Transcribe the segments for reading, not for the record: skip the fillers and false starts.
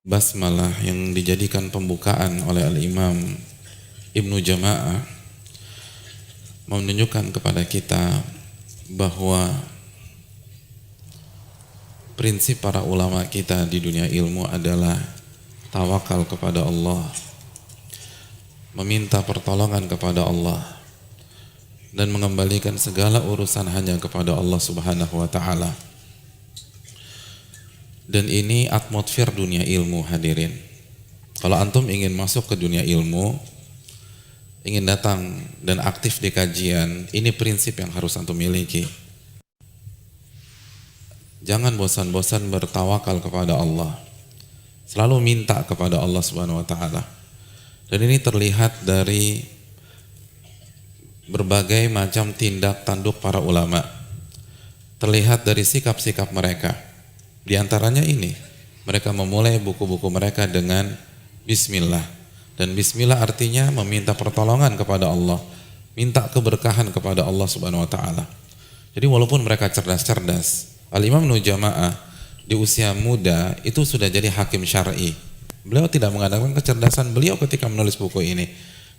Basmalah yang dijadikan pembukaan oleh Al-Imam Ibnu Jama'ah menunjukkan kepada kita bahwa prinsip para ulama kita di dunia ilmu adalah tawakal kepada Allah, meminta pertolongan kepada Allah, dan mengembalikan segala urusan hanya kepada Allah Subhanahu wa ta'ala. Dan ini atmosfer dunia ilmu, hadirin. Kalau antum ingin masuk ke dunia ilmu, ingin datang dan aktif di kajian, ini prinsip yang harus antum miliki. Jangan bosan-bosan bertawakal kepada Allah. Selalu minta kepada Allah Subhanahu wa ta'ala. Dan ini terlihat dari berbagai macam tindak tanduk para ulama. Terlihat dari sikap-sikap mereka. Di antaranya ini, mereka memulai buku-buku mereka dengan Bismillah. Dan Bismillah artinya meminta pertolongan kepada Allah, minta keberkahan kepada Allah Subhanahu wa ta'ala. Jadi walaupun mereka cerdas-cerdas, Al-Imam Ibnu Jama'ah di usia muda itu sudah jadi hakim syar'i. Beliau tidak mengandalkan kecerdasan beliau ketika menulis buku ini.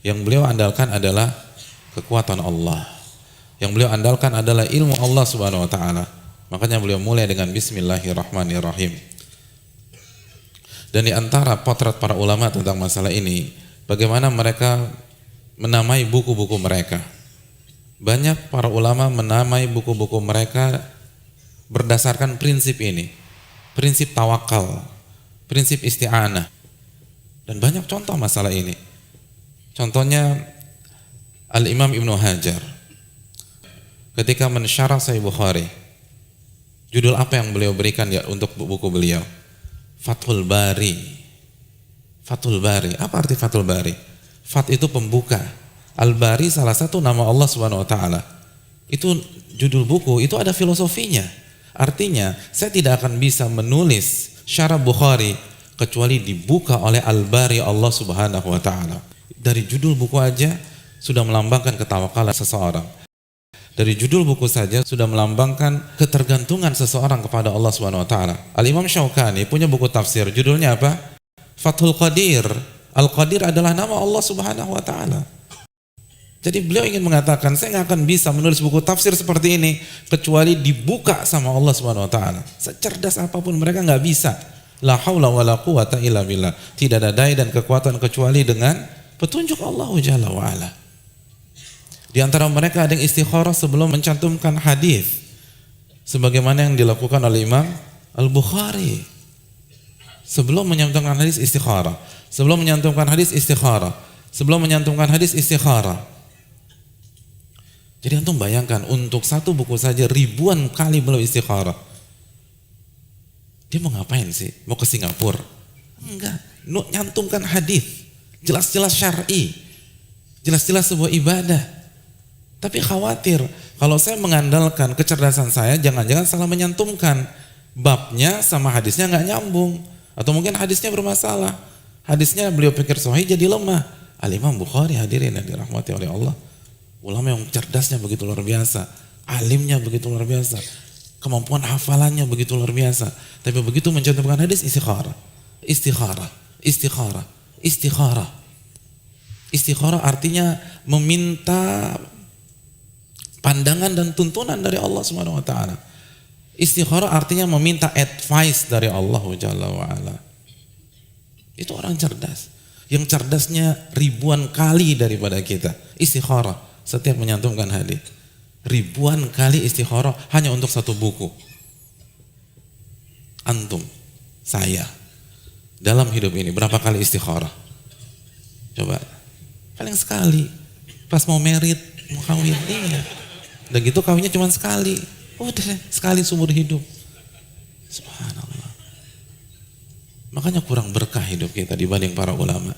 Yang beliau andalkan adalah kekuatan Allah. Yang beliau andalkan adalah ilmu Allah Subhanahu wa ta'ala. Makanya beliau mulai dengan Bismillahirrahmanirrahim. Dan di antara potret para ulama tentang masalah ini, bagaimana mereka menamai buku-buku mereka. Banyak para ulama menamai buku-buku mereka berdasarkan prinsip ini. Prinsip tawakal, prinsip isti'anah. Dan banyak contoh masalah ini. Contohnya Al-Imam Ibnu Hajar ketika mensyarah Sahih Bukhari, judul apa yang beliau berikan ya untuk buku beliau? Fathul Bari. Fathul Bari. Apa arti Fathul Bari? Fat itu pembuka. Al-Bari salah satu nama Allah Subhanahu wa ta'ala. Itu judul buku, itu ada filosofinya. Artinya, saya tidak akan bisa menulis syarah Bukhari kecuali dibuka oleh Al-Bari Allah Subhanahu wa ta'ala. Dari judul buku aja sudah melambangkan ketawakalan seseorang. Dari judul buku saja sudah melambangkan ketergantungan seseorang kepada Allah Subhanahu wa taala. Al-Imam Syaukani punya buku tafsir, judulnya apa? Fathul Qadir. Al-Qadir adalah nama Allah Subhanahu wa taala. Jadi beliau ingin mengatakan, saya nggak akan bisa menulis buku tafsir seperti ini kecuali dibuka sama Allah Subhanahu wa taala. Secerdas apapun mereka nggak bisa. La haula wala quwata illa billah. Tidak ada daya dan kekuatan kecuali dengan petunjuk Allah Jalla wa ala. Di antara mereka ada yang istikharah sebelum mencantumkan hadis, sebagaimana yang dilakukan oleh Imam Al-Bukhari. Sebelum menyantumkan hadis istikharah, sebelum menyantumkan hadis istikharah, sebelum menyantumkan hadis istikharah. Jadi antum bayangkan, untuk satu buku saja ribuan kali beliau istikharah. Dia mau ngapain sih? Mau ke Singapura? Enggak, nyantumkan hadis, jelas-jelas syar'i, jelas-jelas sebuah ibadah. Tapi khawatir kalau saya mengandalkan kecerdasan saya, jangan-jangan salah menyantumkan, babnya sama hadisnya nggak nyambung, atau mungkin hadisnya bermasalah, hadisnya beliau pikir sahih jadi lemah. Al-Imam Bukhari, hadirin yang dirahmati oleh Allah, ulama yang cerdasnya begitu luar biasa, alimnya begitu luar biasa, kemampuan hafalannya begitu luar biasa, tapi begitu mencantumkan hadis istikharah, istikharah, istikharah, istikharah. Istikharah artinya meminta pandangan dan tuntunan dari Allah Subhanahu wa taala. Istikharah artinya meminta advice dari Allah Jalla wa ala. Itu orang cerdas. Yang cerdasnya ribuan kali daripada kita. Istikharah setiap menyantumkan hadis. Ribuan kali istikharah hanya untuk satu buku. Antum, saya dalam hidup ini berapa kali istikharah? Coba. Paling sekali. Pas mau merit, mau kawin, iya. Dan gitu kawinnya cuma sekali. Udah sekali seumur hidup. Subhanallah. Makanya kurang berkah hidup kita dibanding para ulama.